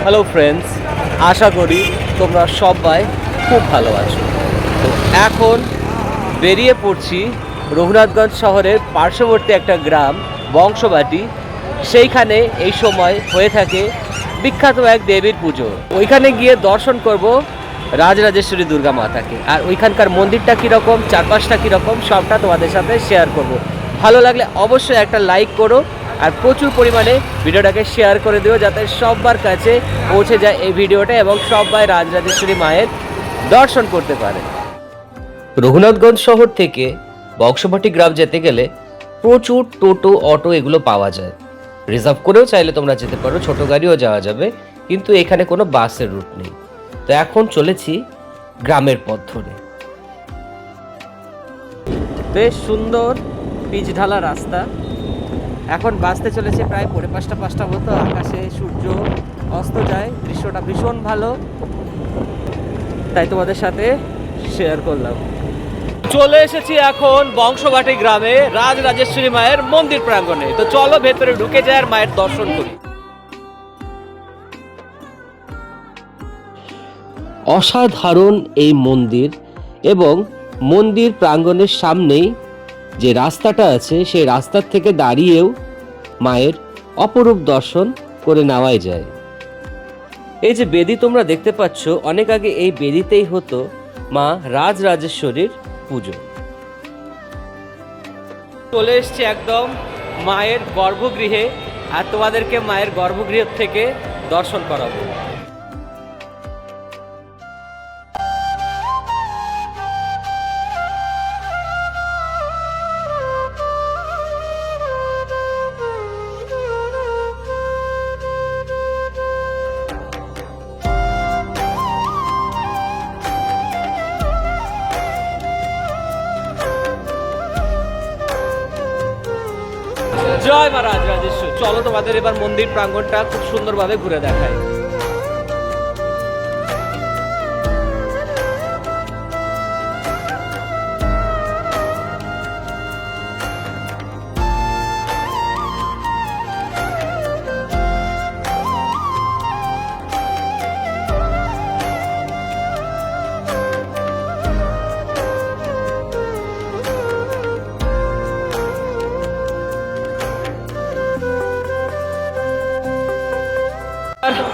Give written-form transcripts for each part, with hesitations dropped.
Hello friends, আশা করি তোমরা সবাই খুব ভালো আছো। তো এখন বেরিয়ে পড়ছি রঘুনাথগঞ্জ শহরের পার্শ্ববর্তী একটা গ্রাম বংশবাটি। সেইখানে এই সময় হয়ে থাকে বিখ্যাত এক দেবীর পুজো। ওইখানে গিয়ে দর্শন করব রাজরাজেশ্বরী দুর্গা মাতাকে, আর ওইখানকার মন্দিরটা কীরকম, চারপাশটা কীরকম, সবটা তোমাদের সাথে শেয়ার করব। ভালো লাগলে অবশ্যই একটা লাইক করো আর প্রচুর পরিমাণে ভিডিওটাকে শেয়ার করে দিও, যাতে সবার কাছে পৌঁছে যায় এই ভিডিওটা এবং সবাই রাজরাজেশ্বরী মায়ের দর্শন করতে পারে। রঘুনাথগঞ্জ শহর থেকে বংশবাটি গ্রাম যেতে গেলে প্রচুর টোটো, অটো এগুলো পাওয়া যায়। রিজার্ভ করেও চাইলে তোমরা যেতে পারো, ছোট গাড়িও যাওয়া যাবে, কিন্তু এখানে কোনো বাসের রুট নেই। তো এখন চলেছি গ্রামের পথ ধরে। বেশ সুন্দর পিচ ঢালা রাস্তা। এখন বাসতে চলেছে প্রায় 5:30 মতো। আকাশে সূর্য অস্ত যায়, দৃশ্যটা ভীষণ ভালো, তাই তোমাদের সাথে শেয়ার করলাম। চলে এসেছি এখন বংশবাটি গ্রামে রাজরাজেশ্বরী মায়ের মন্দির প্রাঙ্গণে। তো চলো ভেতরে ঢুকে যায় আর মায়ের দর্শন করি। অসাধারণ এই মন্দির, এবং মন্দির প্রাঙ্গণের সামনেই যে রাস্তাটা আছে সেই রাস্তার থেকে দাঁড়িয়েও মায়ের অপরূপ দর্শন করে নেওয়াই যায়। এই যে বেদি তোমরা দেখতে পাচ্ছ, অনেক আগে এই বেদিতেই হতো মা রাজরাজেশ্বরীর পুজো। চলে এসছি একদম মায়ের গর্ভগৃহে, আর তোমাদেরকে মায়ের গর্ভগৃহ থেকে দর্শন করাবো। জয় মা রাজরাজেশ্বর। চলো তোমাদের এবার মন্দির প্রাঙ্গণটা খুব সুন্দরভাবে ঘুরে দেখায়।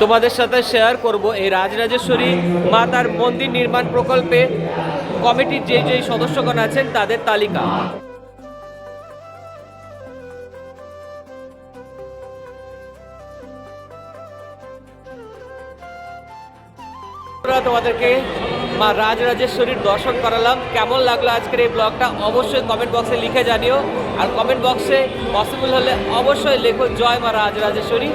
তোমাদের সাথে শেয়ার করব এই রাজরাজেশ্বরী মাতার মন্দির নির্মাণ প্রকল্পে কমিটির যে সদস্যগণ আছেন তাদের তালিকা। তোমাদেরকে মা রাজরাজেশ্বরীর দর্শন করালাম। কেমন লাগলো আজকের এই ব্লগটা অবশ্যই কমেন্ট বক্সে লিখে জানিও, আর কমেন্ট বক্সে পসিবল হলে অবশ্যই লেখো জয় মা রাজরাজেশ্বরী।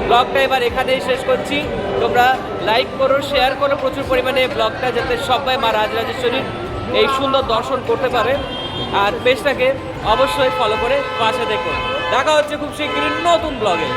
ব্লগটা এবার এখানেই শেষ করছি। তোমরা লাইক করো, শেয়ার করো প্রচুর পরিমাণে এই ব্লগটা, যাতে সবাই মা রাজরাজেশ্বরীর এই সুন্দর দর্শন করতে পারে। আর পেজটাকে অবশ্যই ফলো করে পাশে দেখো। দেখা হচ্ছে খুব শীঘ্রই নতুন ব্লগে।